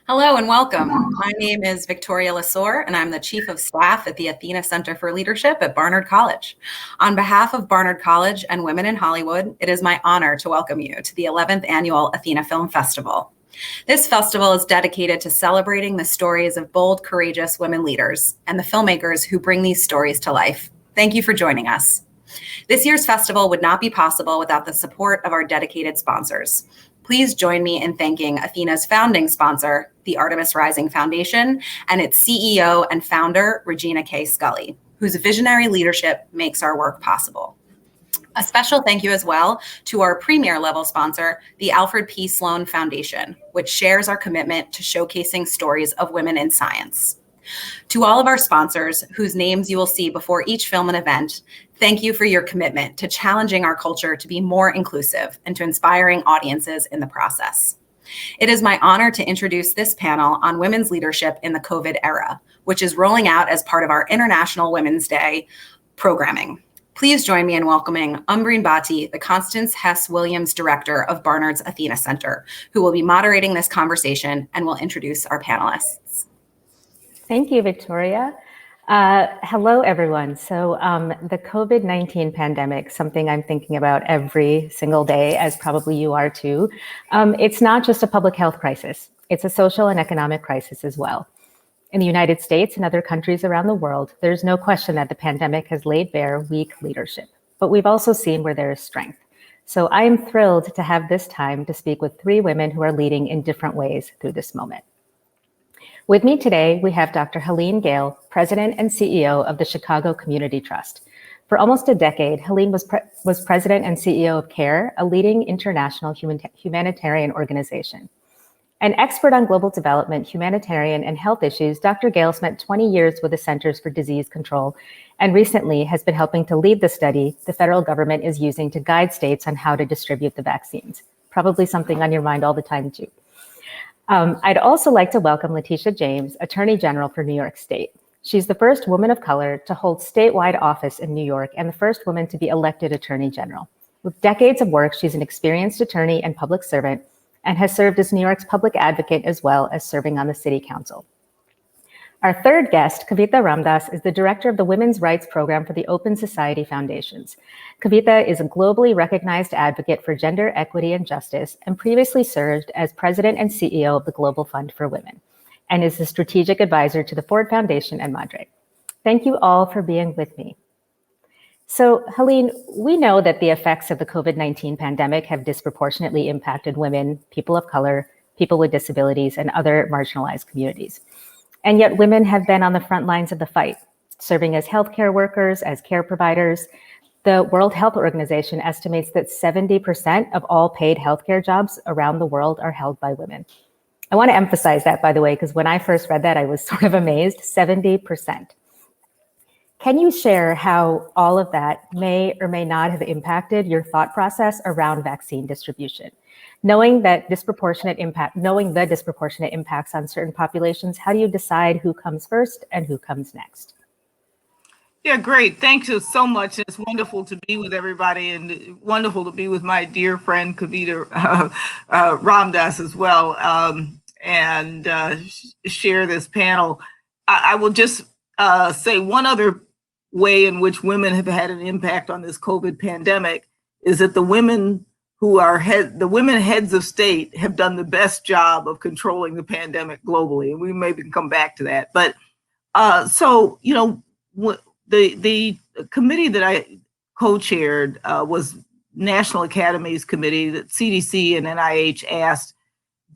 Hello and welcome. My name is Victoria Lasore, and I'm the Chief of Staff at the Athena Center for Leadership at Barnard College. On behalf of Barnard College and Women in Hollywood, it is my honor to welcome you to the 11th Annual Athena Film Festival. This festival is dedicated to celebrating the stories of bold, courageous women leaders and the filmmakers who bring these stories to life. Thank you for joining us. This year's festival would not be possible without the support of our dedicated sponsors. Please join me in thanking Athena's founding sponsor, the Artemis Rising Foundation, and its CEO and founder, Regina K. Scully, whose visionary leadership makes our work possible. A special thank you as well to our premier level sponsor, the Alfred P. Sloan Foundation, which shares our commitment to showcasing stories of women in science. To all of our sponsors, whose names you will see before each film and event, thank you for your commitment to challenging our culture to be more inclusive and to inspiring audiences in the process. It is my honor to introduce this panel on women's leadership in the COVID era, which is rolling out as part of our International Women's Day programming. Please join me in welcoming Umbreen Bhatti, the Constance Hess Williams Director of Barnard's Athena Center, who will be moderating this conversation and will introduce our panelists. Thank you, Victoria. Hello, everyone. So the COVID-19 pandemic, something I'm thinking about every single day, as probably you are too. It's not just a public health crisis. It's a social and economic crisis as well. In the United States and other countries around the world, there's no question that the pandemic has laid bare weak leadership, but we've also seen where there is strength. So I am thrilled to have this time to speak with three women who are leading in different ways through this moment. With me today, we have Dr. Helene Gayle, President and CEO of the Chicago Community Trust. For almost a decade, Helene was President and CEO of CARE, a leading international humanitarian organization. An expert on global development, humanitarian, and health issues, Dr. Gayle spent 20 years with the Centers for Disease Control and recently has been helping to lead the study the federal government is using to guide states on how to distribute the vaccines. Probably something on your mind all the time, too. I'd also like to welcome Leticia James, Attorney General for New York State. She's the first woman of color to hold statewide office in New York and the first woman to be elected Attorney General. With decades of work, she's an experienced attorney and public servant and has served as New York's public advocate as well as serving on the City Council. Our third guest, Kavitha Ramdas, is the director of the Women's Rights Program for the Open Society Foundations. Kavitha is a globally recognized advocate for gender equity and justice and previously served as president and CEO of the Global Fund for Women and is the strategic advisor to the Ford Foundation and Madre. Thank you all for being with me. So, Helene, we know that the effects of the COVID-19 pandemic have disproportionately impacted women, people of color, people with disabilities, and other marginalized communities. And yet women have been on the front lines of the fight, serving as healthcare workers, as care providers. The World Health Organization estimates that 70% of all paid healthcare jobs around the world are held by women. I want to emphasize that, by the way, because when I first read that, I was sort of amazed, 70%. Can you share how all of that may or may not have impacted your thought process around vaccine distribution? Knowing the disproportionate impacts on certain populations, how do you decide who comes first and who comes next? Yeah, great. Thank you so much. It's wonderful to be with everybody and wonderful to be with my dear friend Kavitha Ramdas as well and share this panel. I will just say one other way in which women have had an impact on this COVID pandemic is that the women heads of state have done the best job of controlling the pandemic globally, and we maybe can come back to that. But the committee that I co-chaired was National Academies Committee that CDC and NIH asked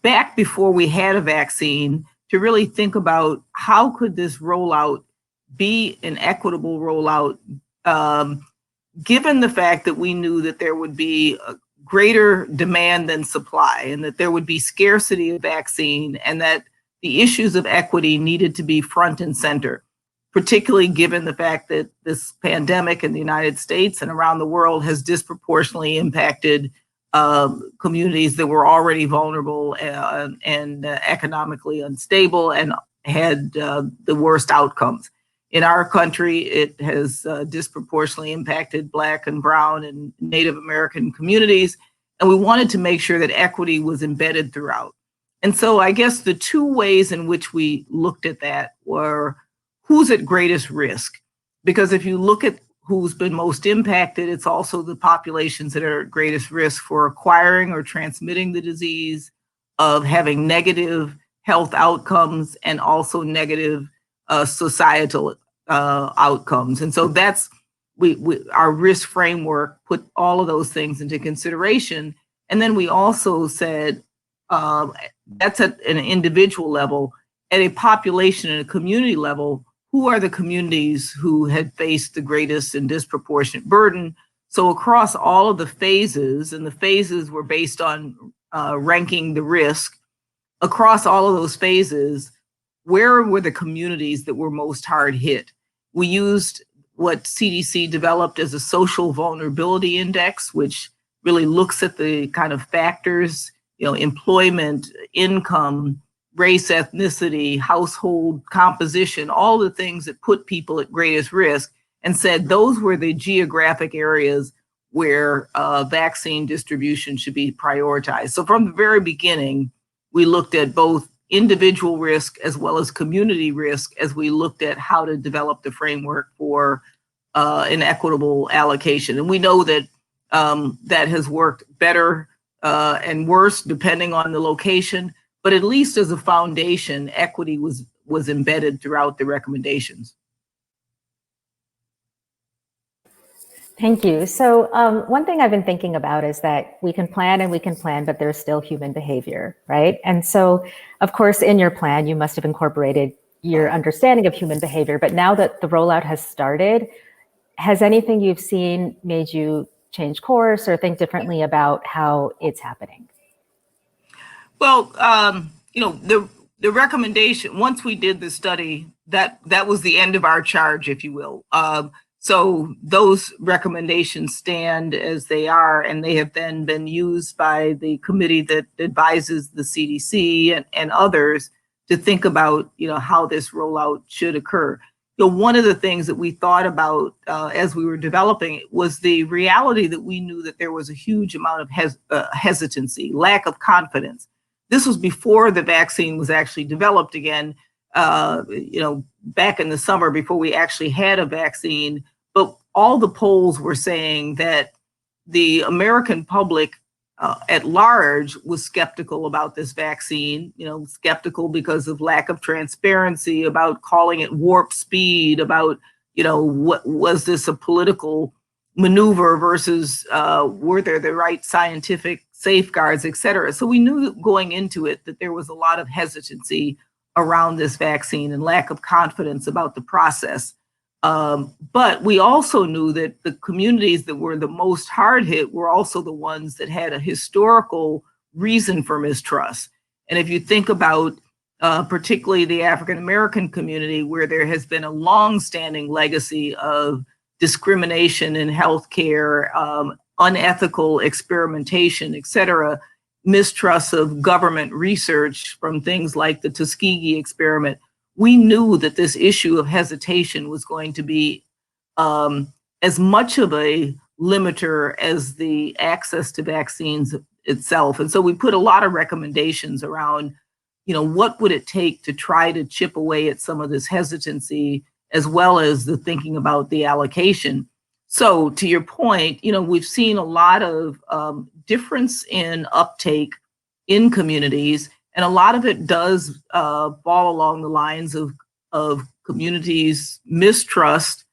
back before we had a vaccine to really think about how could this rollout be an equitable rollout, given the fact that we knew that there would be a greater demand than supply and that there would be scarcity of vaccine and that the issues of equity needed to be front and center, particularly given the fact that this pandemic in the United States and around the world has disproportionately impacted communities that were already vulnerable and economically unstable and had the worst outcomes. In our country, it has disproportionately impacted Black and Brown and Native American communities, and we wanted to make sure that equity was embedded throughout. And so I guess the two ways in which we looked at that were who's at greatest risk. Because if you look at who's been most impacted, it's also the populations that are at greatest risk for acquiring or transmitting the disease, of having negative health outcomes, and also negative societal outcomes. And so that's our risk framework put all of those things into consideration. And then we also said, that's at an individual level. At a population and a community level, who are the communities who had faced the greatest and disproportionate burden? So across all of the phases, and the phases were based on ranking the risk, across all of those phases, where were the communities that were most hard hit? We used what CDC developed as a social vulnerability index, which really looks at the kind of factors, employment, income, race, ethnicity, household composition, all the things that put people at greatest risk, and said those were the geographic areas where vaccine distribution should be prioritized. So from the very beginning, we looked at both individual risk as well as community risk as we looked at how to develop the framework for an equitable allocation. And we know that that has worked better and worse depending on the location, but at least as a foundation, equity was embedded throughout the recommendations. Thank you. So one thing I've been thinking about is that we can plan, but there's still human behavior, right? And so, of course, in your plan, you must have incorporated your understanding of human behavior, but now that the rollout has started, has anything you've seen made you change course or think differently about how it's happening? Well, the recommendation, once we did the study, that was the end of our charge, if you will. So those recommendations stand as they are, and they have then been used by the committee that advises the CDC and others to think about, how this rollout should occur. One of the things that we thought about as we were developing it was the reality that we knew that there was a huge amount of hesitancy, lack of confidence. This was before the vaccine was actually developed again, back in the summer before we actually had a vaccine. But all the polls were saying that the American public at large was skeptical about this vaccine, skeptical because of lack of transparency, about calling it warp speed, about, what was this a political maneuver versus were there the right scientific safeguards, et cetera. So we knew going into it that there was a lot of hesitancy around this vaccine and lack of confidence about the process. But we also knew that the communities that were the most hard hit were also the ones that had a historical reason for mistrust. And if you think about particularly the African American community, where there has been a long-standing legacy of discrimination in healthcare, unethical experimentation, et cetera, mistrust of government research from things like the Tuskegee experiment, we knew that this issue of hesitation was going to be as much of a limiter as the access to vaccines itself. And so we put a lot of recommendations around, what would it take to try to chip away at some of this hesitancy, as well as the thinking about the allocation. So to your point, we've seen a lot of difference in uptake in communities. And a lot of it does fall along the lines of communities' mistrust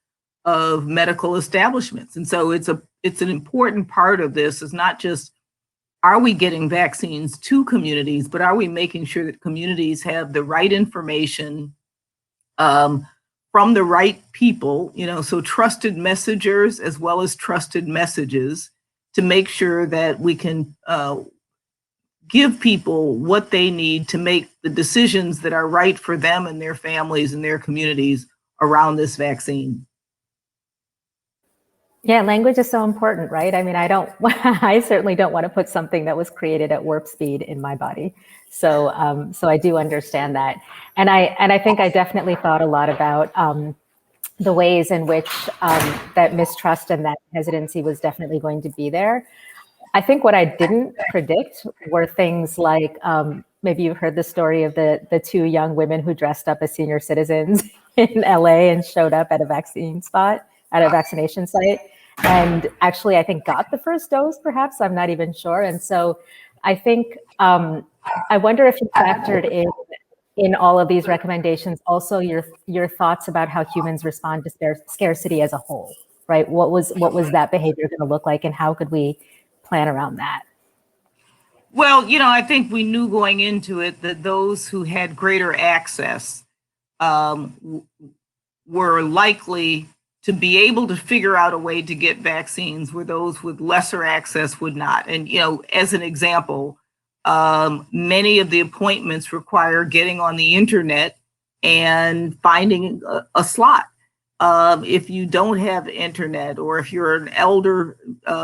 of medical establishments. And so it's an important part of this is not just, are we getting vaccines to communities, but are we making sure that communities have the right information from the right people, so trusted messengers as well as trusted messages, to make sure that we can give people what they need to make the decisions that are right for them and their families and their communities around this vaccine. Yeah, language is so important, right? I mean, I certainly don't want to put something that was created at warp speed in my body. So, so I do understand that. And I think I definitely thought a lot about the ways in which that mistrust and that hesitancy was definitely going to be there. I think what I didn't predict were things like maybe you've heard the story of the two young women who dressed up as senior citizens in LA and showed up at a vaccination site. And actually, I think got the first dose, perhaps, I'm not even sure. And so I think, I wonder if you factored in all of these recommendations, also your thoughts about how humans respond to scarcity as a whole, right? What was that behavior going to look like, and how could we plan around that? Well, I think we knew going into it that those who had greater access were likely to be able to figure out a way to get vaccines, where those with lesser access would not. And, as an example, many of the appointments require getting on the internet and finding a slot. If you don't have internet, or if you're an elder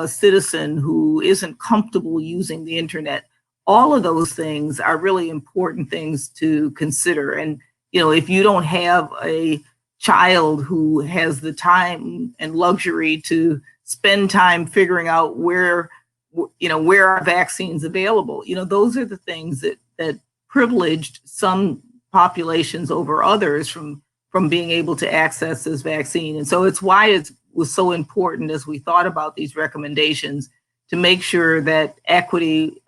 citizen who isn't comfortable using the internet, all of those things are really important things to consider. And, if you don't have a child who has the time and luxury to spend time figuring out where are vaccines available, those are the things that privileged some populations over others from being able to access this vaccine. And so it's why it was so important, as we thought about these recommendations, to make sure that equity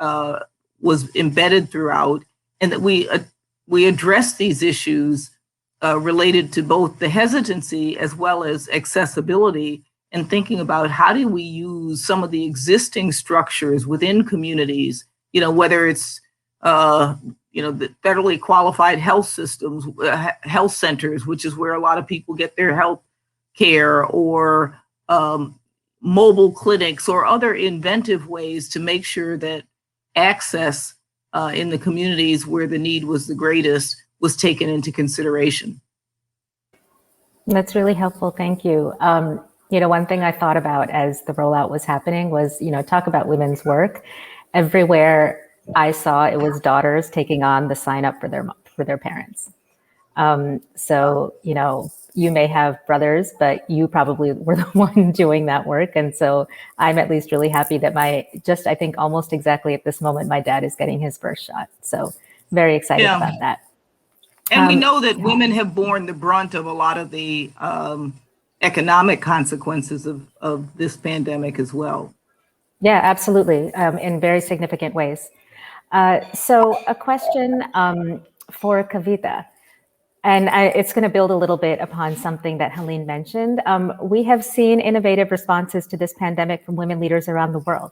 was embedded throughout, and that we address these issues related to both the hesitancy as well as accessibility, and thinking about how do we use some of the existing structures within communities, whether it's the federally qualified health systems, health centers, which is where a lot of people get their health care, or mobile clinics, or other inventive ways to make sure that access in the communities where the need was the greatest was taken into consideration. That's really helpful. Thank you. One thing I thought about as the rollout was happening was, talk about women's work. Everywhere I saw, it was daughters taking on the sign up for their parents. So, you may have brothers, but you probably were the one doing that work. And so I'm at least really happy that I think almost exactly at this moment, my dad is getting his first shot. So very excited about that. And we know that women have borne the brunt of a lot of the economic consequences of this pandemic as well. Yeah, absolutely, in very significant ways. So a question for Kavitha, and it's going to build a little bit upon something that Helene mentioned. We have seen innovative responses to this pandemic from women leaders around the world.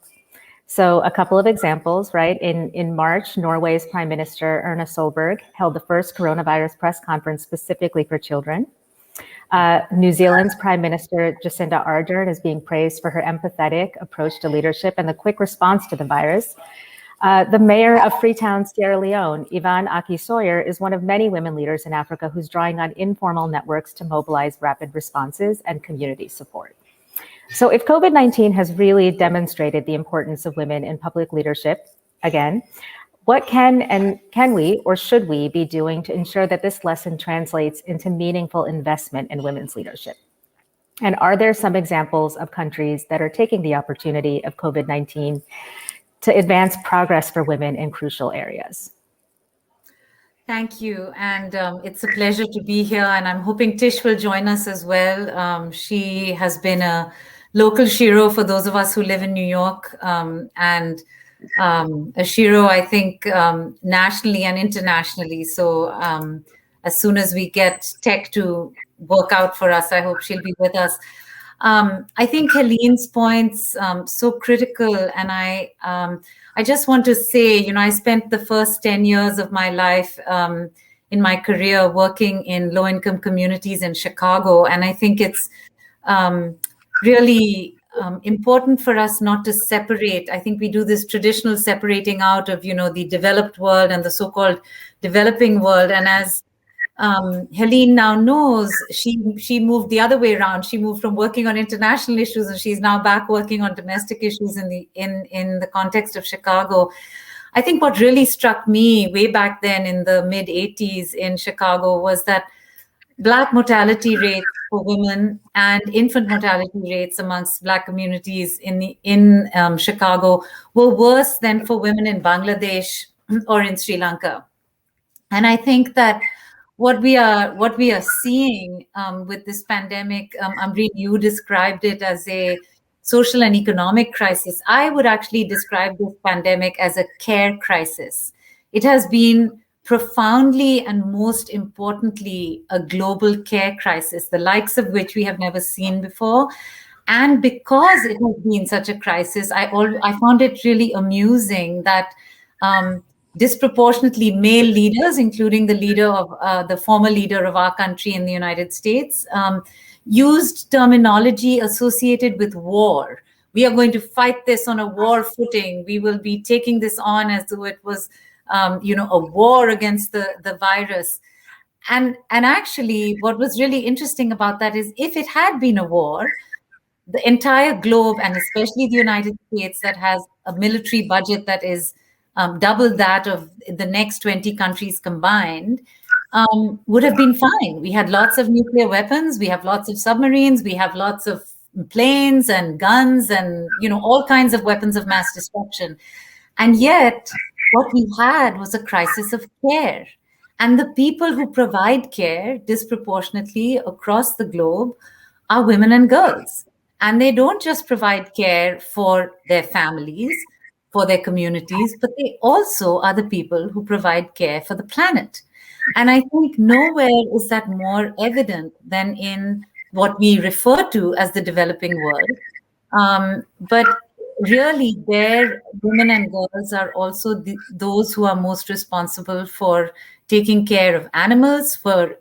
So a couple of examples, right? In March, Norway's Prime Minister Erna Solberg held the first coronavirus press conference specifically for children. New Zealand's Prime Minister Jacinda Ardern is being praised for her empathetic approach to leadership and the quick response to the virus. The mayor of Freetown, Sierra Leone, Yvonne Aki Sawyer, is one of many women leaders in Africa who's drawing on informal networks to mobilize rapid responses and community support. So if COVID-19 has really demonstrated the importance of women in public leadership, again, what can we or should we be doing to ensure that this lesson translates into meaningful investment in women's leadership? And are there some examples of countries that are taking the opportunity of COVID-19 to advance progress for women in crucial areas? Thank you. And it's a pleasure to be here. And I'm hoping Tish will join us as well. She has been a local Shiro for those of us who live in New York, and a Shiro, I think, nationally and internationally. So as soon as we get tech to work out for us, I hope she'll be with us. I think Helene's points so critical, and I just want to say, I spent the first 10 years of my life in my career working in low-income communities in Chicago, and I think it's really important for us not to separate. I think we do this traditional separating out of, the developed world and the so-called developing world, and as Helene now knows, she moved the other way around. She moved from working on international issues, and she's now back working on domestic issues in the context of Chicago. I think what really struck me way back then in the mid 80s in Chicago was that Black mortality rates for women and infant mortality rates amongst Black communities in Chicago were worse than for women in Bangladesh or in Sri Lanka. And I think that what we are seeing with this pandemic, Amreen, you described it as a social and economic crisis. I would actually describe this pandemic as a care crisis. It has been profoundly and most importantly a global care crisis, the likes of which we have never seen before. And because it has been such a crisis, I found it really amusing that disproportionately male leaders, including the leader of the former leader of our country in the United States, used terminology associated with war. We are going to fight this on a war footing. We will be taking this on as though it was, a war against the virus. And actually, what was really interesting about that is if it had been a war, the entire globe, and especially the United States, that has a military budget that is double that of the next 20 countries combined, would have been fine. We had lots of nuclear weapons, we have lots of submarines, we have lots of planes and guns and all kinds of weapons of mass destruction. And yet, what we had was a crisis of care. And the people who provide care disproportionately across the globe are women and girls. And they don't just provide care for their families, for their communities, but they also are the people who provide care for the planet. And I think nowhere is that more evident than in what we refer to as the developing world. But really, their women and girls are also those who are most responsible for taking care of animals, for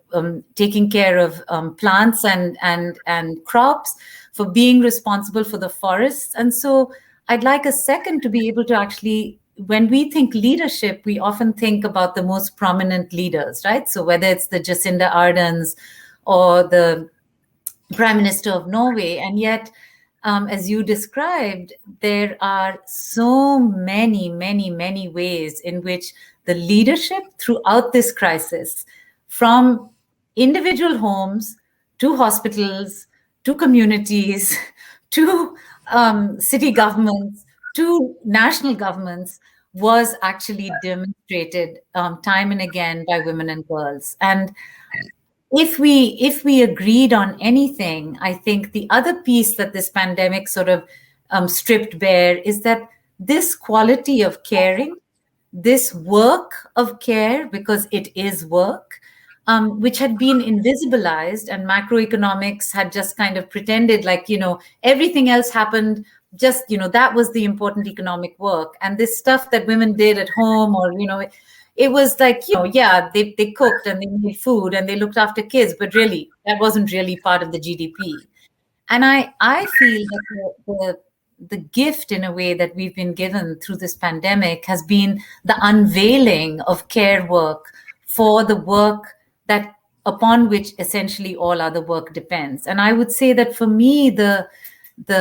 taking care of plants and crops, for being responsible for the forests. And so I'd like a second to be able to actually, when we think leadership, we often think about the most prominent leaders, right? So whether it's the Jacinda Ardens or the Prime Minister of Norway, and yet, as you described, there are so many, many, many ways in which the leadership throughout this crisis, from individual homes to hospitals, to communities, to city governments, to national governments, was actually demonstrated time and again by women and girls. And if we agreed on anything, I think the other piece that this pandemic sort of stripped bare is that this quality of caring, this work of care, because it is work, which had been invisibilized, and macroeconomics had just kind of pretended like, everything else happened, just, that was the important economic work. And this stuff that women did at home, or, it was like, yeah, they cooked and they made food and they looked after kids, but really, that wasn't really part of the GDP. And I feel that the gift, in a way, that we've been given through this pandemic has been the unveiling of care work for the work that upon which essentially all other work depends. And I would say that for me, the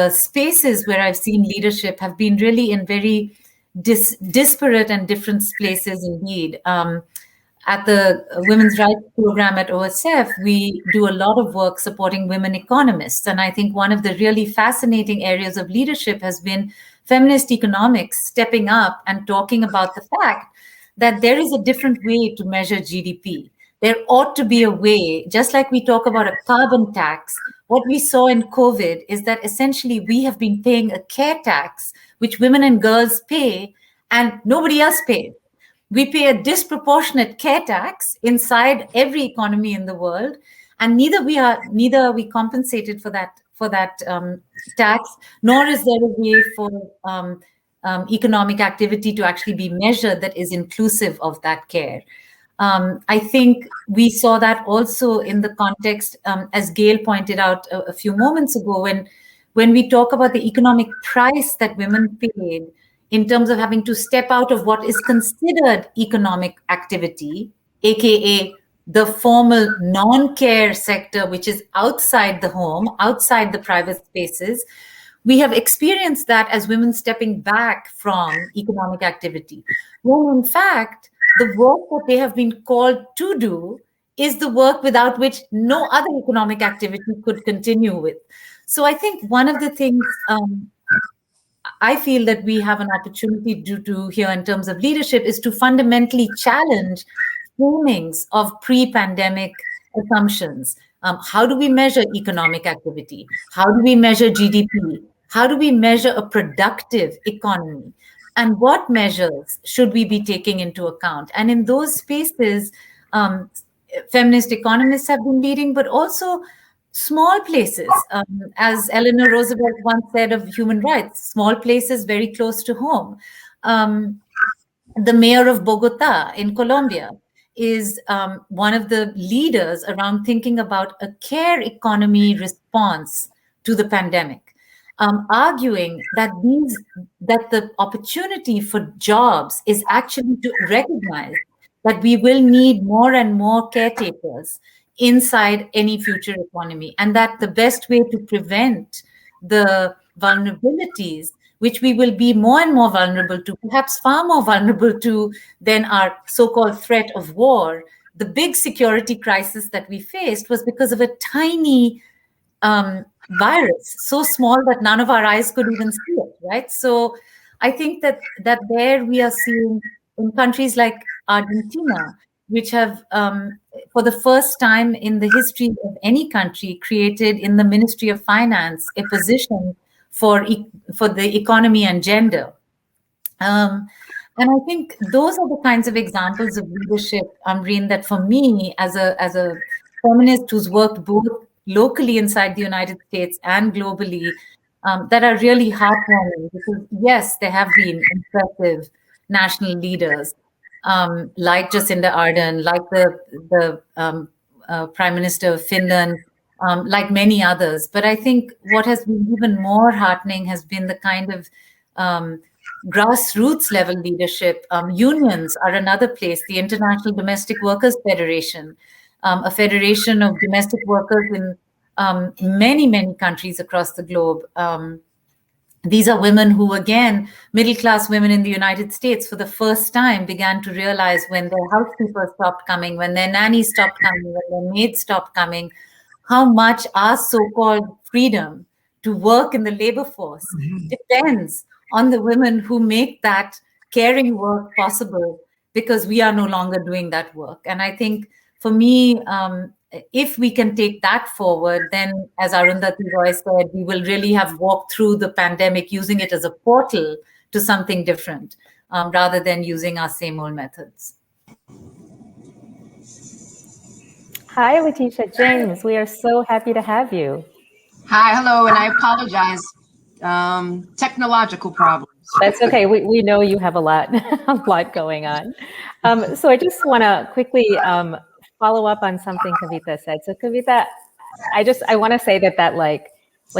spaces where I've seen leadership have been really in very disparate and different places indeed. At the Women's Rights Program at OSF, we do a lot of work supporting women economists. And I think one of the really fascinating areas of leadership has been feminist economics stepping up and talking about the fact that there is a different way to measure GDP. There ought to be a way, just like we talk about a carbon tax. What we saw in COVID is that essentially we have been paying a care tax, which women and girls pay, and nobody else pays. We pay a disproportionate care tax inside every economy in the world, and neither are we compensated for that tax, nor is there a way for economic activity to actually be measured that is inclusive of that care. I think we saw that also in the context, as Gail pointed out a few moments ago, when we talk about the economic price that women paid in terms of having to step out of what is considered economic activity, aka the formal non-care sector, which is outside the home, outside the private spaces. We have experienced that as women stepping back from economic activity, when in fact, the work that they have been called to do is the work without which no other economic activity could continue with. So I think one of the things I feel that we have an opportunity to do here in terms of leadership is to fundamentally challenge framings of pre-pandemic assumptions. How do we measure economic activity? How do we measure GDP? How do we measure a productive economy? And what measures should we be taking into account? And in those spaces, feminist economists have been leading, but also small places. As Eleanor Roosevelt once said of human rights, small places very close to home. The mayor of Bogota in Colombia is one of the leaders around thinking about a care economy response to the pandemic, arguing that the opportunity for jobs is actually to recognize that we will need more and more caretakers inside any future economy, and that the best way to prevent the vulnerabilities, which we will be more and more vulnerable to, perhaps far more vulnerable to than our so-called threat of war. The big security crisis that we faced was because of a tiny virus, so small that none of our eyes could even see it, right? So I think that there we are seeing in countries like Argentina, which have, for the first time in the history of any country, created in the Ministry of Finance a position for the economy and gender. And I think those are the kinds of examples of leadership, Amreen, that for me, as a feminist who's worked both locally inside the United States and globally, that are really heartwarming, because yes, there have been impressive national leaders like Jacinda Ardern, like the Prime Minister of Finland, like many others. But I think what has been even more heartening has been the kind of grassroots level leadership. Unions are another place, the International Domestic Workers Federation, a federation of domestic workers in many, many countries across the globe. These are women who, again, middle-class women in the United States for the first time began to realize when their housekeepers stopped coming, when their nannies stopped coming, when their maids stopped coming, how much our so-called freedom to work in the labor force depends on the women who make that caring work possible, because we are no longer doing that work. And I think for me, if we can take that forward, then, as Arundhati Roy said, we will really have walked through the pandemic using it as a portal to something different, rather than using our same old methods. Hi, Leticia. James, we are so happy to have you. Hi, hello, and I apologize. Technological problems. That's okay. We know you have a lot going on. So I just want to quickly follow up on something Kavitha said. So Kavitha, I want to say that like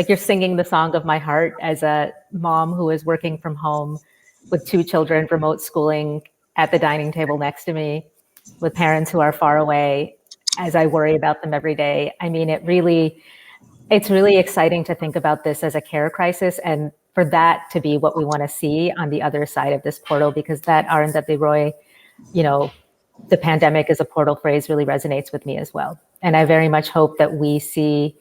you're singing the song of my heart as a mom who is working from home with 2 children, remote schooling at the dining table next to me, with parents who are far away, as I worry about them every day. I mean, it's really exciting to think about this as a care crisis, and for that to be what we want to see on the other side of this portal, because that Arundhati Roy, the pandemic as a portal phrase really resonates with me as well. And I very much hope that we see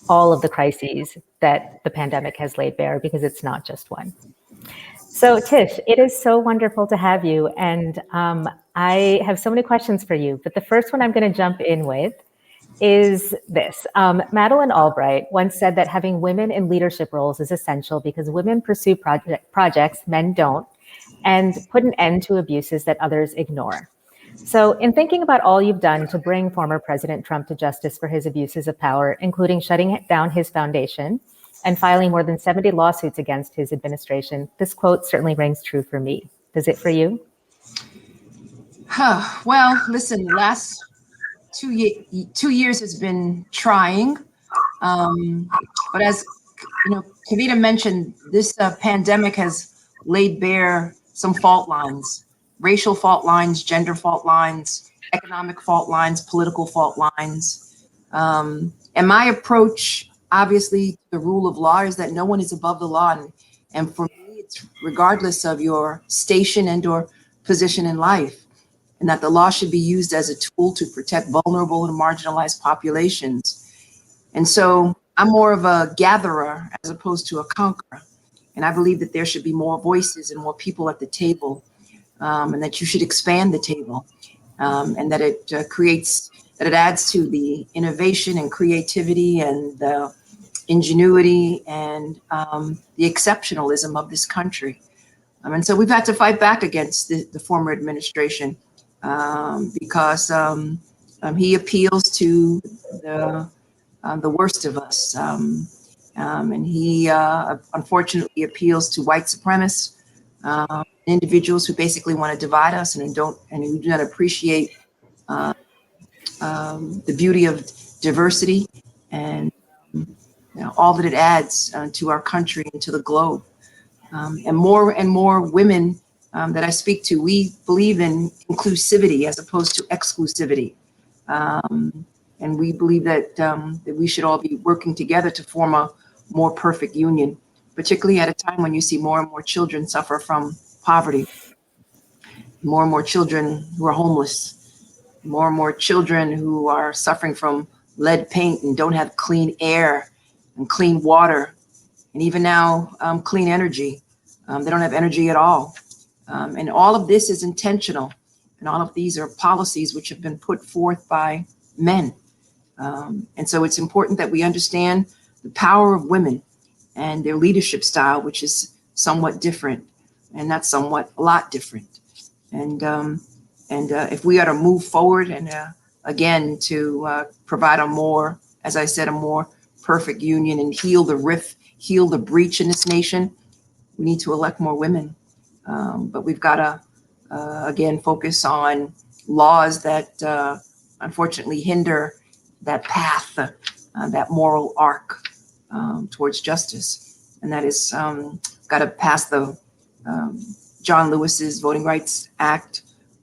all of the crises that the pandemic has laid bare, because it's not just one. So Tish, it is so wonderful to have you. And I have so many questions for you, but the first one I'm going to jump in with is this. Madeleine Albright once said that having women in leadership roles is essential because women pursue projects men don't, and put an end to abuses that others ignore. So in thinking about all you've done to bring former President Trump to justice for his abuses of power, including shutting down his foundation and filing more than 70 lawsuits against his administration, this quote certainly rings true for me. Does it for you? Well, listen, the last 2 years has been trying. But as Kavitha mentioned, this pandemic has laid bare some fault lines, racial fault lines, gender fault lines, economic fault lines, political fault lines. And my approach, obviously, the rule of law is that no one is above the law. And for me, it's regardless of your station and or position in life, and that the law should be used as a tool to protect vulnerable and marginalized populations. And so I'm more of a gatherer as opposed to a conqueror. And I believe that there should be more voices and more people at the table, and that you should expand the table, and that it that it adds to the innovation and creativity and the ingenuity and the exceptionalism of this country. And so we've had to fight back against the former administration because he appeals to the worst of us. And he unfortunately appeals to white supremacists, individuals who basically want to divide us and who do not appreciate the beauty of diversity and all that it adds to our country and to the globe. And more women that I speak to, we believe in inclusivity as opposed to exclusivity. And we believe that we should all be working together to form a more perfect union, particularly at a time when you see more and more children suffer from poverty, more and more children who are homeless, more and more children who are suffering from lead paint and don't have clean air and clean water, and even now clean energy. They don't have energy at all. And all of this is intentional. And all of these are policies which have been put forth by men. And so it's important that we understand the power of women and their leadership style, which is somewhat different, and not somewhat, a lot different. And if we are to move forward and again to provide a more, as I said, a more perfect union and heal the rift, heal the breach in this nation, we need to elect more women. But we've got to, again, focus on laws that unfortunately hinder that path, that moral arc towards justice. And that is got to pass the John Lewis's Voting Rights Act.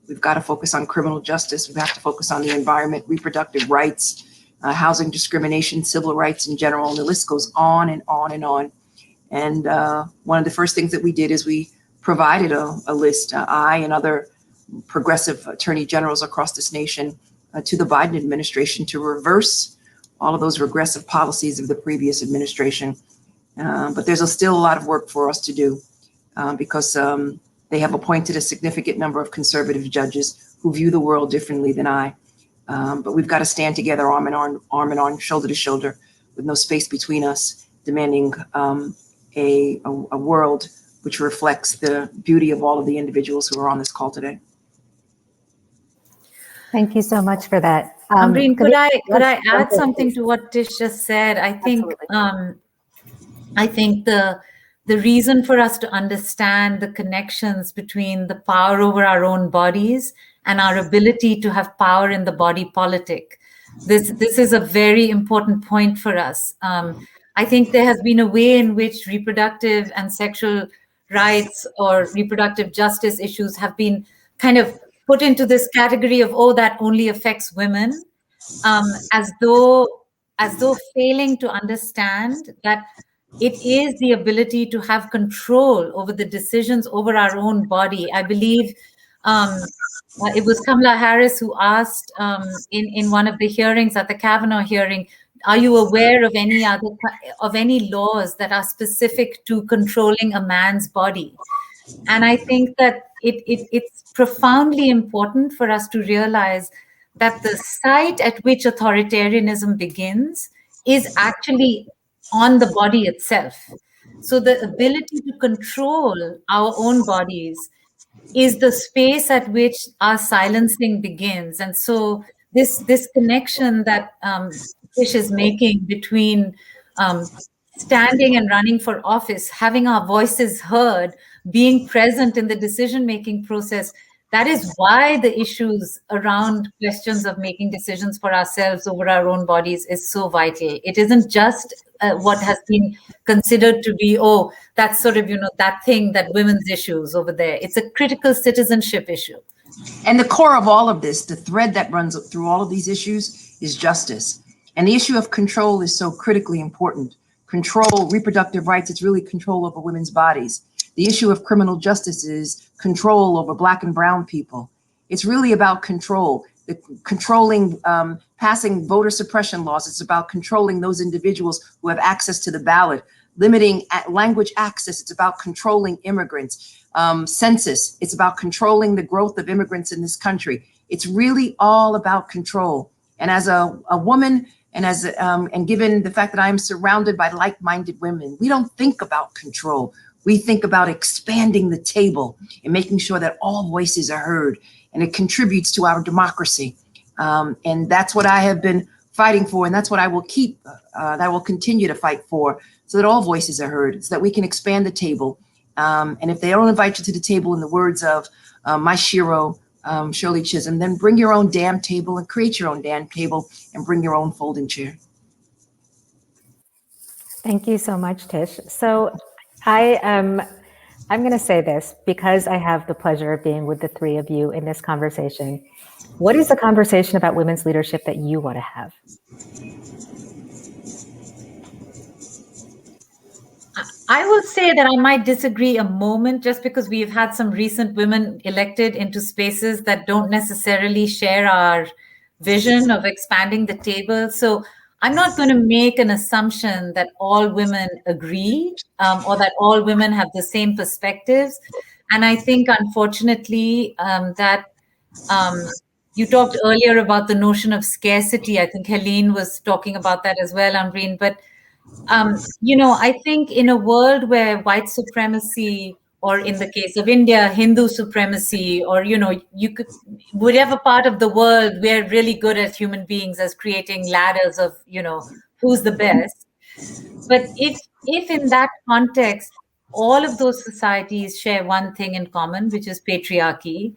We've got to focus on criminal justice. We have to focus on the environment, reproductive rights, housing discrimination, civil rights in general, and the list goes on and on and on. And one of the first things that we did is we provided a list, I and other progressive attorney generals across this nation, to the Biden administration to reverse all of those regressive policies of the previous administration. But there's still a lot of work for us to do because they have appointed a significant number of conservative judges who view the world differently than I. But we've got to stand together, arm in arm, shoulder to shoulder, with no space between us, demanding a world which reflects the beauty of all of the individuals who are on this call today. Thank you so much for that. Ambreen, could I add something to what Tish just said? I think the reason for us to understand the connections between the power over our own bodies and our ability to have power in the body politic. This is a very important point for us. I think there has been a way in which reproductive and sexual rights or reproductive justice issues have been kind of put into this category of, oh, that only affects women, as though failing to understand that it is the ability to have control over the decisions over our own body. I believe it was Kamala Harris who asked in one of the hearings at the Kavanaugh hearing, are you aware of any laws that are specific to controlling a man's body? And I think that it's profoundly important for us to realize that the site at which authoritarianism begins is actually on the body itself. So the ability to control our own bodies is the space at which our silencing begins. And so this connection that Tish is making between standing and running for office, having our voices heard, being present in the decision-making process, that is why the issues around questions of making decisions for ourselves over our own bodies is so vital. It isn't just what has been considered to be, oh, that's sort of, that thing, that women's issues over there. It's a critical citizenship issue. And the core of all of this, the thread that runs through all of these issues is justice. And the issue of control is so critically important. Control, reproductive rights, it's really control over women's bodies. The issue of criminal justice is control over Black and brown people. It's really about control, controlling, passing voter suppression laws. It's about controlling those individuals who have access to the ballot, limiting language access. It's about controlling immigrants. Census, it's about controlling the growth of immigrants in this country. It's really all about control. And as a woman, and given the fact that I'm surrounded by like-minded women, we don't think about control. We think about expanding the table and making sure that all voices are heard, and it contributes to our democracy. And that's what I have been fighting for, and that's what I will that I will continue to fight for, so that all voices are heard, so that we can expand the table. And if they don't invite you to the table, in the words of my Shiro, Shirley Chisholm, then bring your own damn table and create your own damn table and bring your own folding chair. Thank you so much, Tish. So I'm going to say this because I have the pleasure of being with the three of you in this conversation. What is the conversation about women's leadership that you want to have? I will say that I might disagree a moment, just because we've had some recent women elected into spaces that don't necessarily share our vision of expanding the table. So I'm not going to make an assumption that all women agree or that all women have the same perspectives. And I think, unfortunately, that you talked earlier about the notion of scarcity. I think Helene was talking about that as well, Ambreen. But I think in a world where white supremacy, or in the case of India, Hindu supremacy, or, you could, whatever part of the world, we're really good as human beings as creating ladders of, who's the best. But if in that context, all of those societies share one thing in common, which is patriarchy,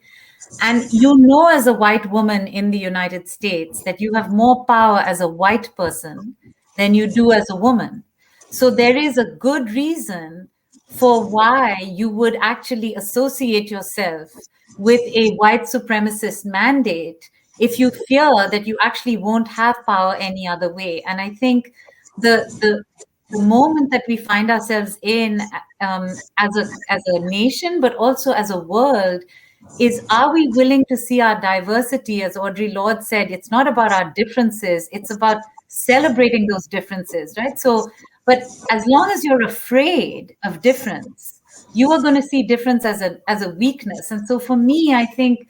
and as a white woman in the United States, that you have more power as a white person than you do as a woman. So there is a good reason for why you would actually associate yourself with a white supremacist mandate if you fear that you actually won't have power any other way. And I think the moment that we find ourselves in as a nation, but also as a world, is, are we willing to see our diversity? As Audre Lorde said, it's not about our differences, it's about celebrating those differences, right? So, but as long as you're afraid of difference, you are going to see difference as a weakness. And so for me, I think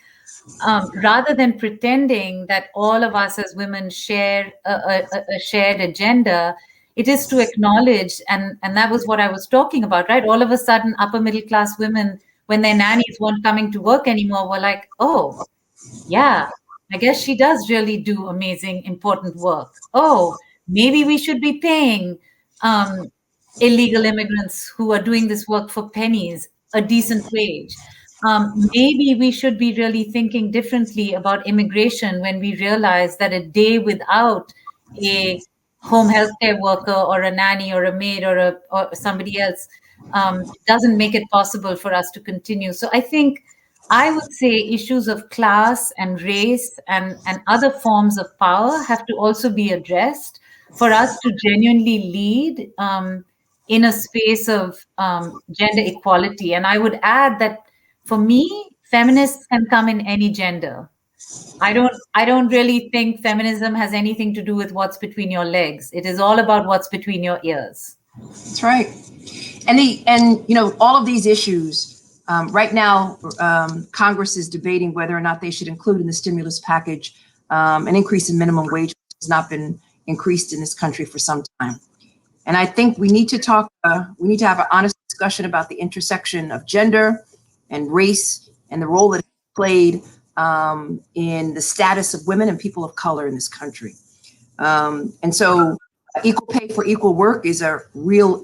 rather than pretending that all of us as women share a shared agenda, it is to acknowledge, and that was what I was talking about, right? All of a sudden, upper middle class women, when their nannies weren't coming to work anymore, were like, oh, yeah, I guess she does really do amazing, important work. Oh, maybe we should be paying illegal immigrants who are doing this work for pennies a decent wage. Maybe we should be really thinking differently about immigration when we realize that a day without a home healthcare worker or a nanny or a maid or somebody else doesn't make it possible for us to continue. So I think I would say issues of class and race and other forms of power have to also be addressed for us to genuinely lead in a space of gender equality. And I would add that for me, feminists can come in any gender. I don't really think feminism has anything to do with what's between your legs. It is all about what's between your ears. That's right. And all of these issues right now, Congress is debating whether or not they should include in the stimulus package an increase in minimum wage, which has not been increased in this country for some time. And I think we need to have an honest discussion about the intersection of gender and race and the role that it's played in the status of women and people of color in this country. And so equal pay for equal work is a real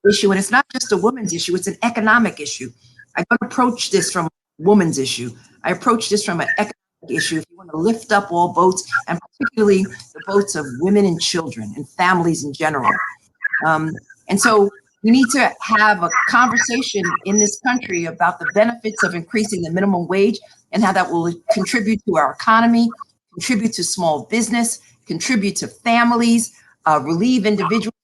issue. And it's not just a woman's issue, it's an economic issue. I don't approach this from a woman's issue. I approach this from an economic issue. If you want to lift up all boats, and particularly the boats of women and children and families in general. And so we need to have a conversation in this country about the benefits of increasing the minimum wage and how that will contribute to our economy, contribute to small business, contribute to families, relieve individuals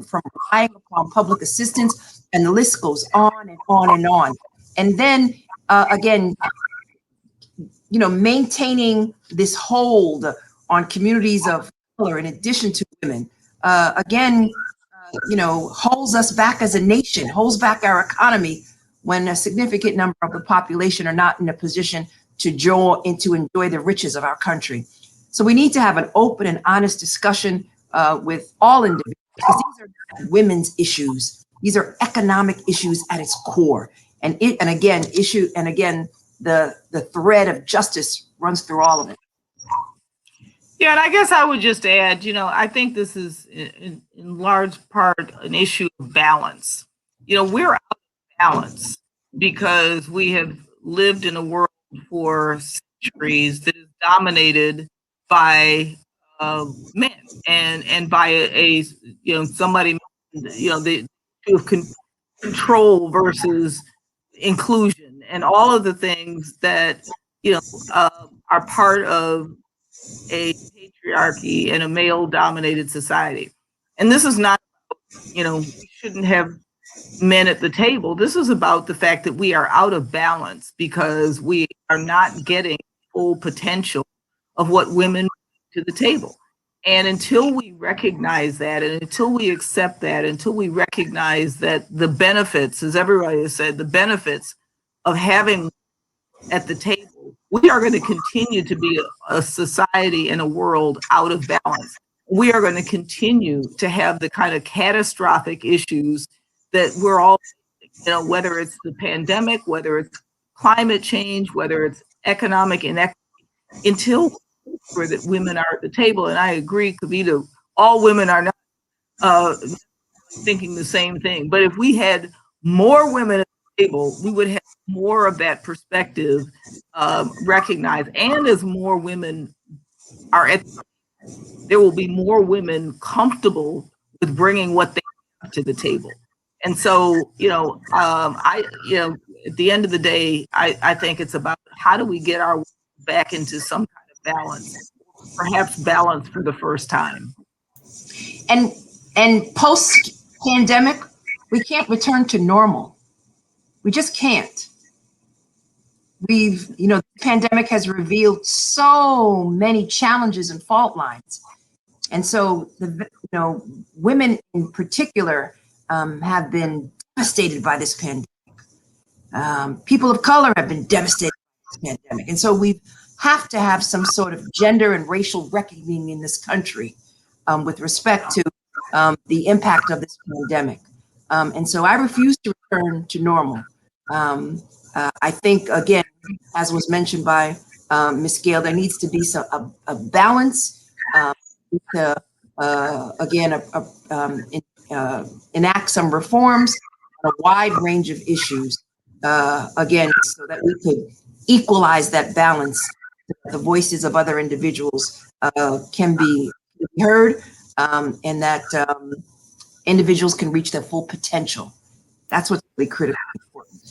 from relying upon public assistance, and the list goes on and on and on. And then again, maintaining this hold on communities of color in addition to women. Again, holds us back as a nation, holds back our economy when a significant number of the population are not in a position to enjoy the riches of our country. So we need to have an open and honest discussion with all individuals, because these are women's issues. These are economic issues at its core. And again, the thread of justice runs through all of it. Yeah, and I guess I would just add, I think this is in large part an issue of balance. We're out of balance because we have lived in a world for centuries that is dominated by men and by somebody, the control versus inclusion and all of the things that are part of a patriarchy and a male dominated society. And this is not, we shouldn't have men at the table. This is about the fact that we are out of balance because we are not getting full potential of what women bring to the table. And until we recognize that, and until we accept that, until we recognize that the benefits, as everybody has said, the benefits of having at the table, we are going to continue to be a society and a world out of balance. We are going to continue to have the kind of catastrophic issues that we're all, whether it's the pandemic, whether it's climate change, whether it's economic inequity, until that women are at the table. And I agree, Kavitha, all women are not thinking the same thing. But if we had more women at the table, we would have more of that perspective recognized. And as more women are there will be more women comfortable with bringing what they have to the table. And so, at the end of the day, I think it's about how do we get our back into some kind of balance, perhaps balance for the first time. And post-pandemic, we can't return to normal. We just can't. The pandemic has revealed so many challenges and fault lines. And so, women in particular have been devastated by this pandemic. People of color have been devastated by this pandemic. And so we have to have some sort of gender and racial reckoning in this country with respect to the impact of this pandemic. And so I refuse to return to normal. I think, again, as was mentioned by Ms. Gale, there needs to be a balance to, enact some reforms on a wide range of issues, again, so that we could equalize that balance, so that the voices of other individuals can be heard, and that individuals can reach their full potential. That's what's really critically important.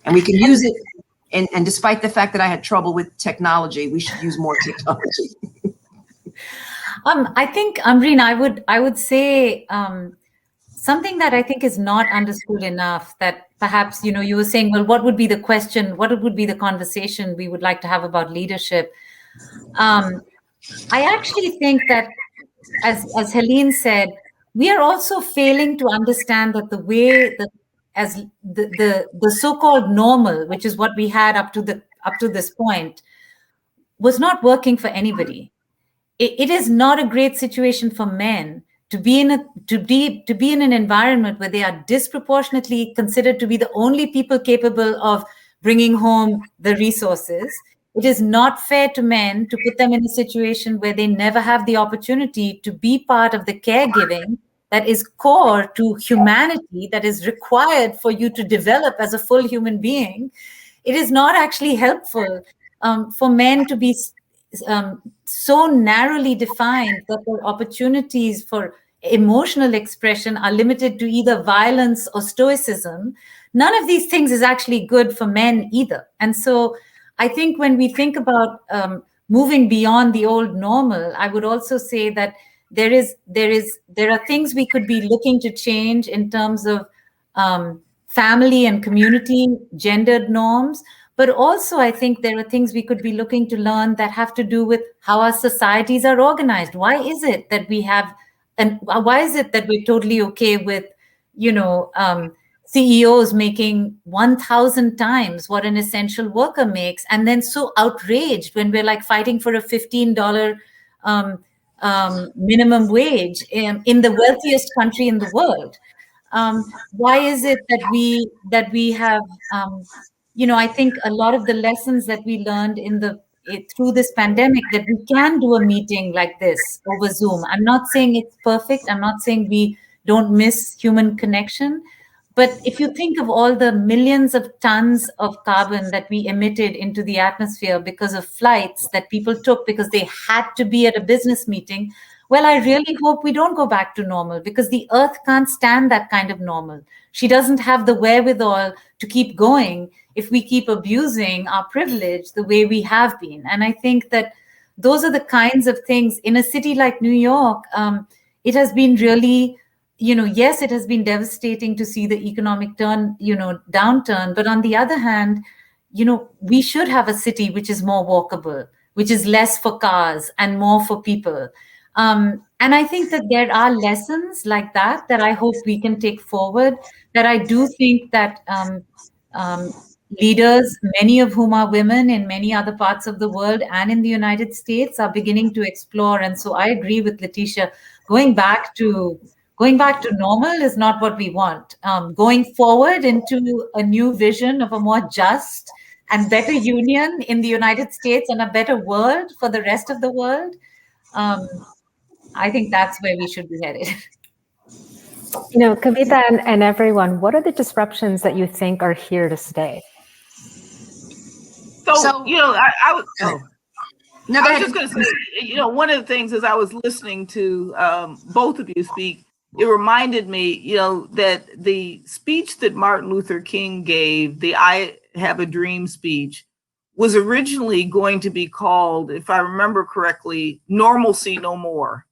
And we can use it, and despite the fact that I had trouble with technology, we should use more technology. I think, Amreen, I would say something that I think is not understood enough, that perhaps, you were saying, well, what would be the question, what would be the conversation we would like to have about leadership? I actually think that, as Helene said, we are also failing to understand that the way that as the so-called normal, which is what we had up to this point, was not working for anybody. It is not a great situation for men to be in an environment where they are disproportionately considered to be the only people capable of bringing home the resources. It is not fair to men to put them in a situation where they never have the opportunity to be part of the caregiving that is core to humanity, that is required for you to develop as a full human being. It is not actually helpful for men to be so narrowly defined that their opportunities for emotional expression are limited to either violence or stoicism. None of these things is actually good for men either. And so I think when we think about moving beyond the old normal, I would also say that there are things we could be looking to change in terms of family and community gendered norms. But also, I think there are things we could be looking to learn that have to do with how our societies are organized. Why is it that we have and why is it that we're totally okay with, CEOs making 1,000 times what an essential worker makes, and then so outraged when we're like fighting for a $15 minimum wage in the wealthiest country in the world? Why is it that we have, I think a lot of the lessons that we learned through this pandemic, that we can do a meeting like this over Zoom. I'm not saying it's perfect. I'm not saying we don't miss human connection. But if you think of all the millions of tons of carbon that we emitted into the atmosphere because of flights that people took because they had to be at a business meeting, well, I really hope we don't go back to normal, because the earth can't stand that kind of normal. She doesn't have the wherewithal to keep going if we keep abusing our privilege the way we have been. And I think that those are the kinds of things in a city like New York. It has been really, yes, it has been devastating to see the economic downturn. But on the other hand, we should have a city which is more walkable, which is less for cars and more for people. And I think that there are lessons like that I hope we can take forward, that I do think that leaders, many of whom are women in many other parts of the world and in the United States, are beginning to explore. And so I agree with Leticia, going back to normal is not what we want. Going forward into a new vision of a more just and better union in the United States and a better world for the rest of the world, I think that's where we should be headed. Kavitha and everyone, what are the disruptions that you think are here to stay? So I was. No, I was just going to say, one of the things as I was listening to both of you speak, it reminded me, that the speech that Martin Luther King gave, the I Have a Dream speech, was originally going to be called, if I remember correctly, Normalcy No More.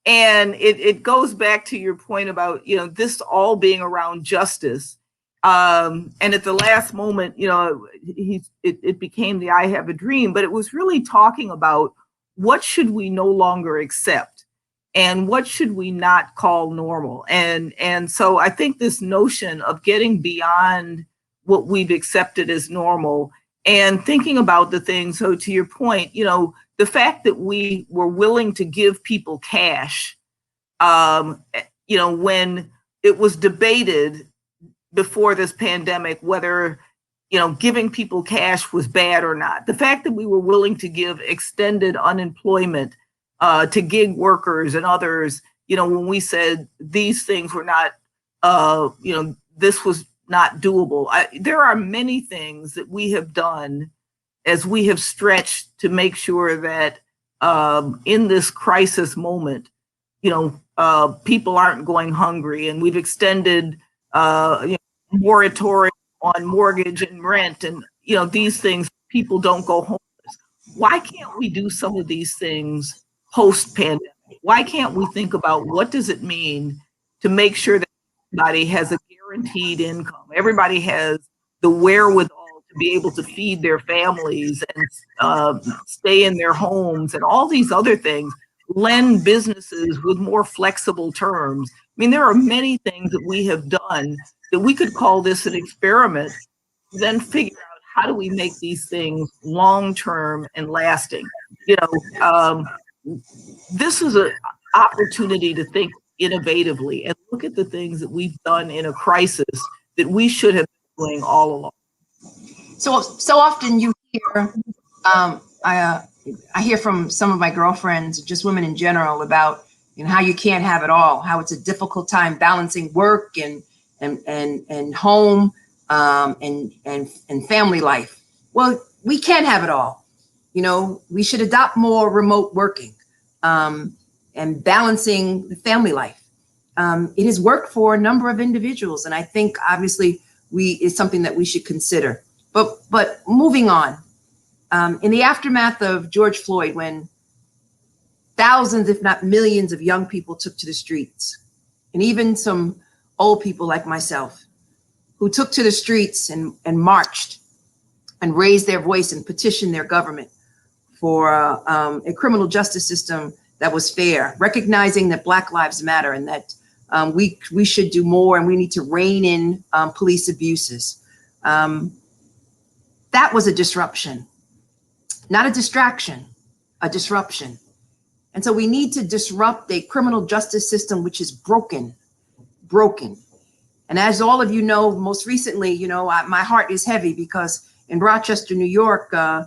And it goes back to your point about, this all being around justice. And at the last moment, it became the I Have a Dream, but it was really talking about what should we no longer accept and what should we not call normal. And so I think this notion of getting beyond what we've accepted as normal and thinking about the things. So to your point, the fact that we were willing to give people cash, when it was debated before this pandemic, whether, giving people cash was bad or not. The fact that we were willing to give extended unemployment to gig workers and others, when we said these things were not, this was not doable. There are many things that we have done as we have stretched to make sure that in this crisis moment, people aren't going hungry, and we've extended moratorium on mortgage and rent, and these things, people don't go homeless. Why can't we do some of these things post-pandemic? Why can't we think about what does it mean to make sure that everybody has a guaranteed income, everybody has the wherewithal to be able to feed their families and stay in their homes, and all these other things, lend businesses with more flexible terms. I mean, there are many things that we have done that we could call this an experiment, then figure out how do we make these things long-term and lasting. This is an opportunity to think innovatively and look at the things that we've done in a crisis that we should have been doing all along. So often you hear, I hear from some of my girlfriends, just women in general, about how you can't have it all, how it's a difficult time balancing work and home and family life. Well, we can have it all. We should adopt more remote working and balancing the family life. It has worked for a number of individuals, and I think obviously is something that we should consider. But moving on, in the aftermath of George Floyd, when thousands, if not millions, of young people took to the streets, and even some old people like myself, who took to the streets and marched and raised their voice and petitioned their government for a criminal justice system that was fair, recognizing that Black Lives Matter and that we should do more and we need to rein in police abuses. That was a disruption, not a distraction, a disruption. And so we need to disrupt a criminal justice system which is broken. And as all of you know, most recently, my heart is heavy because in Rochester, New York, I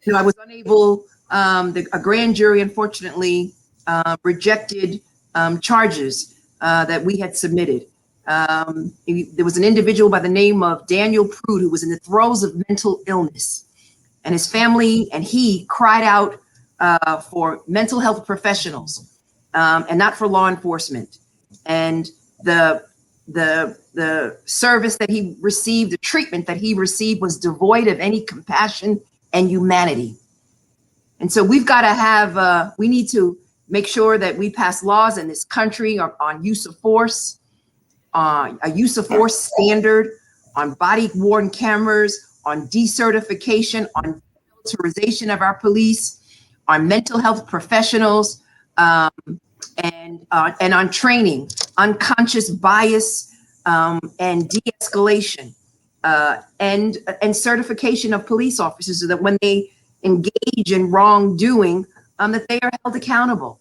was unable, a grand jury unfortunately rejected charges that we had submitted. There was an individual by the name of Daniel Prude who was in the throes of mental illness, and his family and he cried out for mental health professionals and not for law enforcement. And the service that he received, the treatment that he received was devoid of any compassion and humanity. And so we've got to have, we need to make sure that we pass laws in this country on use of force, a use of force standard, on body worn cameras, on decertification, on militarization of our police, on mental health professionals, and on training, unconscious bias, and de-escalation, and certification of police officers so that when they engage in wrongdoing, that they are held accountable.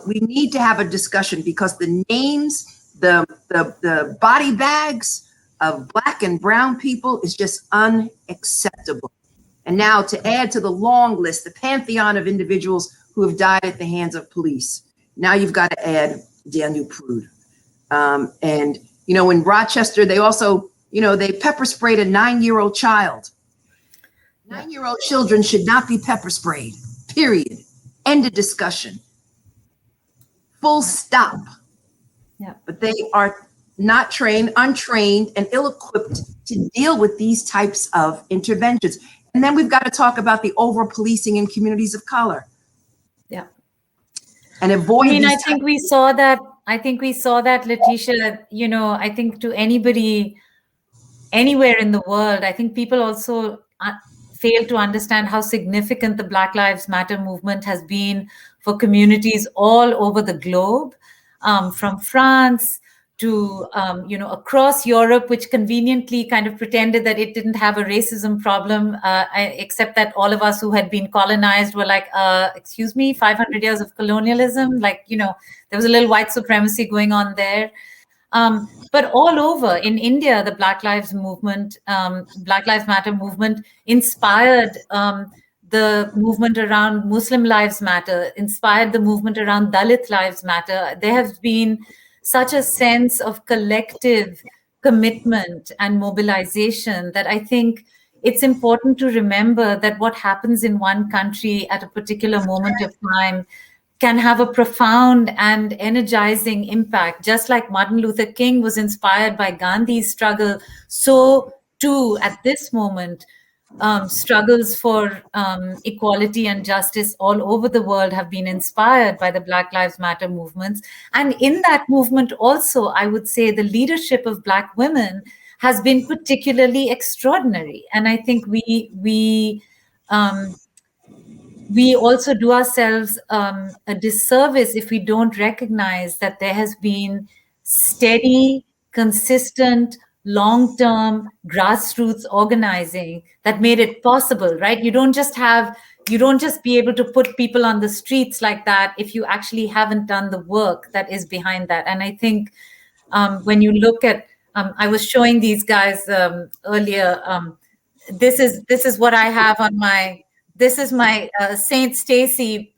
We need to have a discussion because the names, the body bags of Black and brown people is just unacceptable. And now to add to the long list, the pantheon of individuals who have died at the hands of police. Now you've got to add Daniel Prude. And, in Rochester, they also, they pepper sprayed a 9-year-old child. 9-year-old children should not be pepper sprayed, period. End of discussion. Full stop. Yeah. But they are not trained, untrained, and ill-equipped to deal with these types of interventions. And then we've got to talk about the over-policing in communities of color. Yeah. And avoid. I think we saw that, Leticia, I think to anybody, anywhere in the world, I think people also fail to understand how significant the Black Lives Matter movement has been for communities all over the globe, from France to, across Europe, which conveniently kind of pretended that it didn't have a racism problem, except that all of us who had been colonized were like, excuse me, 500 years of colonialism? There was a little white supremacy going on there. But all over in India, the Black Lives Matter movement inspired the movement around Muslim Lives Matter, inspired the movement around Dalit Lives Matter. There has been such a sense of collective commitment and mobilization that I think it's important to remember that what happens in one country at a particular moment of time can have a profound and energizing impact. Just like Martin Luther King was inspired by Gandhi's struggle, so too at this moment, struggles for equality and justice all over the world have been inspired by the Black Lives Matter movements. And in that movement also, I would say the leadership of Black women has been particularly extraordinary. And I think we also do ourselves a disservice if we don't recognize that there has been steady, consistent, long-term grassroots organizing that made it possible, right? You don't just be able to put people on the streets like that if you actually haven't done the work that is behind that. And I think when you look at, I was showing these guys earlier, this is what I have on my, this is my Saint Stacy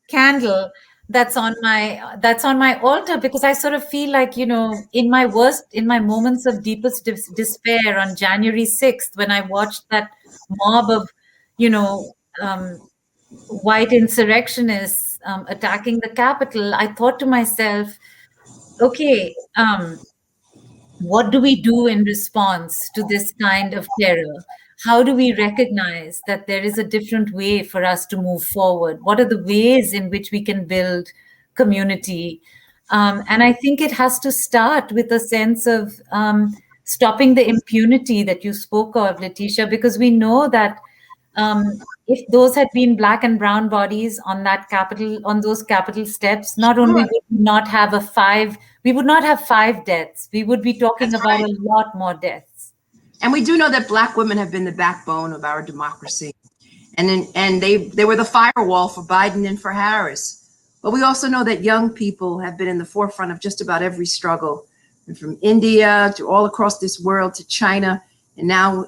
candle that's on my altar, because I sort of feel like, in my moments of deepest despair on January 6th, when I watched that mob of, white insurrectionists attacking the Capitol, I thought to myself, okay, what do we do in response to this kind of terror? How do we recognize that there is a different way for us to move forward? What are the ways in which we can build community? And I think it has to start with a sense of stopping the impunity that you spoke of, Leticia, because we know that if those had been Black and brown bodies on those Capitol steps, not only would we not have we would not have 5 deaths. We would be talking That's about right. a lot more deaths. And we do know that Black women have been the backbone of our democracy. And they were the firewall for Biden and for Harris. But we also know that young people have been in the forefront of just about every struggle, and from India to all across this world to China, and now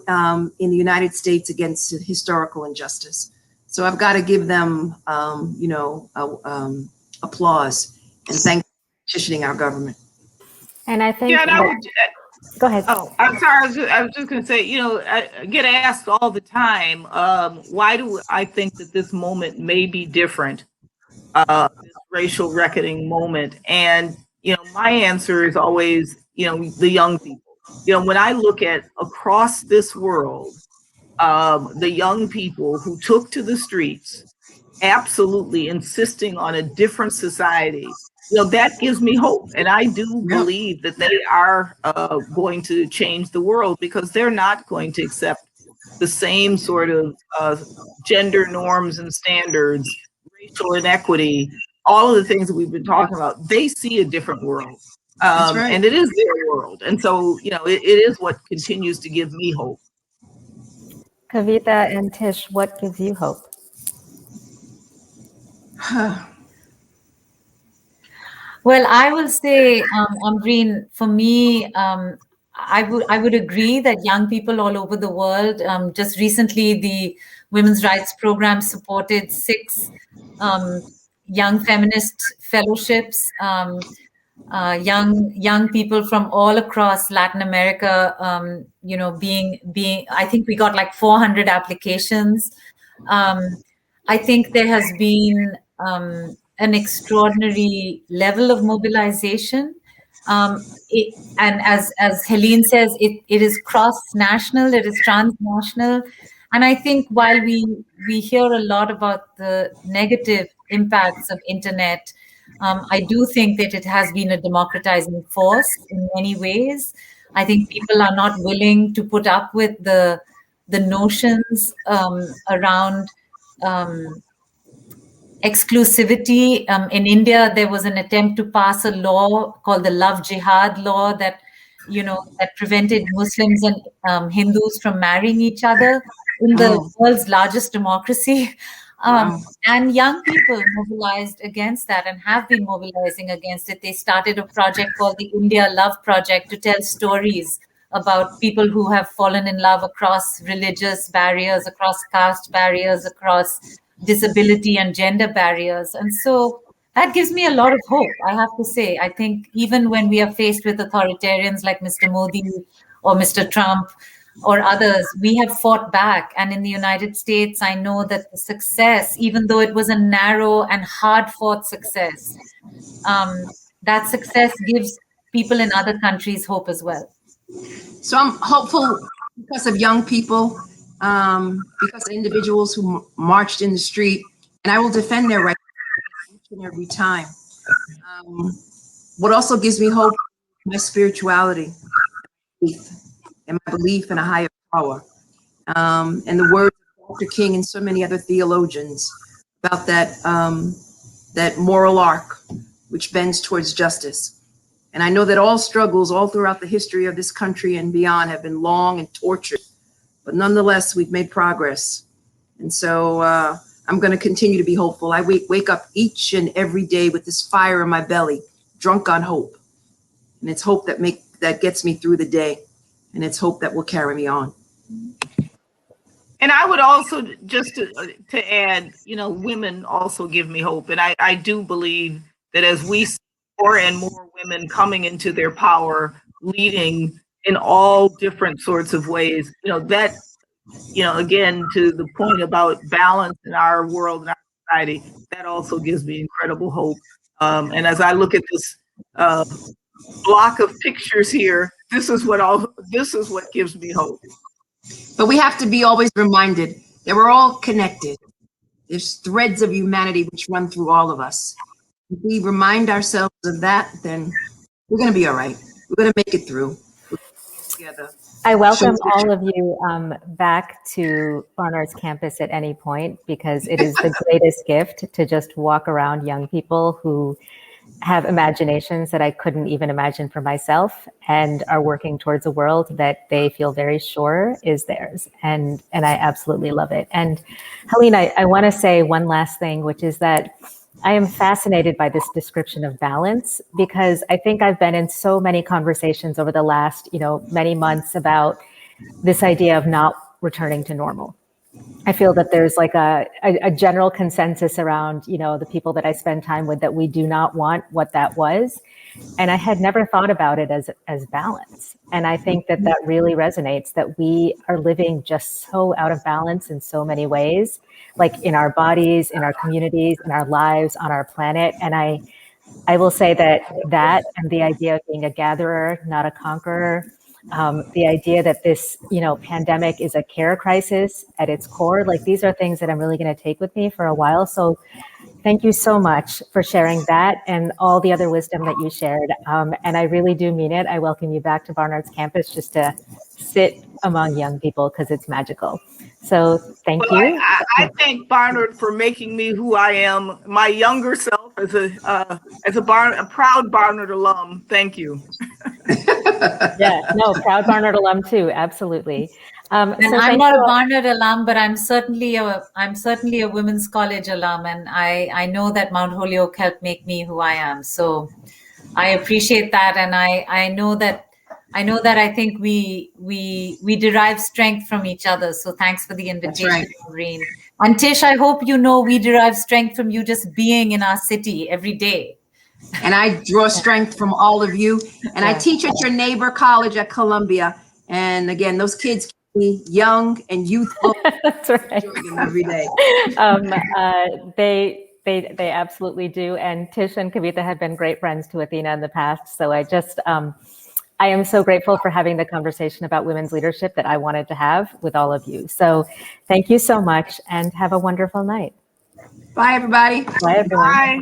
in the United States against historical injustice. So I've got to give them, applause and thank for petitioning our government. And I think, Yeah, and I would, go ahead. oh, I'm sorry. I was just going to say, I get asked all the time, why do I think that this moment may be different, this racial reckoning moment? And, my answer is always, the young people. When I look at across this world, the young people who took to the streets, absolutely insisting on a different society, that gives me hope. And I do believe that they are going to change the world, because they're not going to accept the same sort of gender norms and standards, racial inequity, all of the things that we've been talking about. They see a different world. That's right. And it is their world. And so, it is what continues to give me hope. Kavitha and Tish, what gives you hope? Well, I will say, Ambreen, for me, I would agree that young people all over the world, just recently the Women's Rights Program supported 6 young feminist fellowships, young people from all across Latin America, being, I think we got like 400 applications. I think there has been an extraordinary level of mobilization. And as Helene says, it is cross-national, it is transnational. And I think while we hear a lot about the negative impacts of internet, I do think that it has been a democratizing force in many ways. I think people are not willing to put up with the notions around exclusivity. In India, there was an attempt to pass a law called the Love Jihad law that prevented Muslims and Hindus from marrying each other in the world's largest democracy. And young people mobilized against that and have been mobilizing against it. They started a project called the India Love Project to tell stories about people who have fallen in love across religious barriers, across caste barriers, across disability and gender barriers. And so that gives me a lot of hope, I have to say. I think even when we are faced with authoritarians like Mr. Modi or Mr. Trump or others, we have fought back. And in the United States, I know that the success, even though it was a narrow and hard-fought success, that success gives people in other countries hope as well. So I'm hopeful because of young people, because of individuals who marched in the street, and I will defend their rights each and every time. What also gives me hope is my spirituality, and my belief in a higher power, and the words of Dr. King and so many other theologians about that moral arc which bends towards justice. And I know that all struggles all throughout the history of this country and beyond have been long and tortured, but nonetheless, we've made progress. And so I'm going to continue to be hopeful. I wake up each and every day with this fire in my belly, drunk on hope. And it's hope that gets me through the day. And it's hope that will carry me on. And I would also, just to add, women also give me hope. And I do believe that as we see more and more women coming into their power, leading in all different sorts of ways, that, again, to the point about balance in our world and our society, that also gives me incredible hope. And as I look at this block of pictures here, this is what gives me hope. But we have to be always reminded that we're all connected. There's threads of humanity which run through all of us. If we remind ourselves of that, then we're going to be all right. We're going to make it through. We're going to be together. I welcome all of you back to Barnard's campus at any point, because it is the greatest gift to just walk around young people who have imaginations that I couldn't even imagine for myself, and are working towards a world that they feel very sure is theirs. And I absolutely love it. And Helene, I want to say one last thing, which is that I am fascinated by this description of balance, because I think I've been in so many conversations over the last, many months about this idea of not returning to normal. I feel that there's like a general consensus around, the people that I spend time with, that we do not want what that was. And I had never thought about it as balance. And I think that really resonates, that we are living just so out of balance in so many ways, like in our bodies, in our communities, in our lives, on our planet. And I will say that and the idea of being a gatherer, not a conqueror, the idea that this, pandemic is a care crisis at its core, like these are things that I'm really going to take with me for a while. So thank you so much for sharing that and all the other wisdom that you shared. And I really do mean it. I welcome you back to Barnard's campus just to sit among young people, because it's magical. So thank you. I thank Barnard for making me who I am, my younger self, as a proud Barnard alum. Thank you. Yeah, no, proud Barnard alum too, absolutely. And I'm not a Barnard alum, but I'm certainly a women's college alum, and I know that Mount Holyoke helped make me who I am. So I appreciate that, and I know that I think we derive strength from each other. So thanks for the invitation, Maureen. And Tish, I hope we derive strength from you just being in our city every day. And I draw strength from all of you. And I teach at your neighbor college at Columbia. And again, those kids keep me young and youthful. That's right. Them every day. They absolutely do. And Tish and Kavitha have been great friends to Athena in the past. So I am so grateful for having the conversation about women's leadership that I wanted to have with all of you. So thank you so much, and have a wonderful night. Bye, everybody. Bye, everyone. Bye.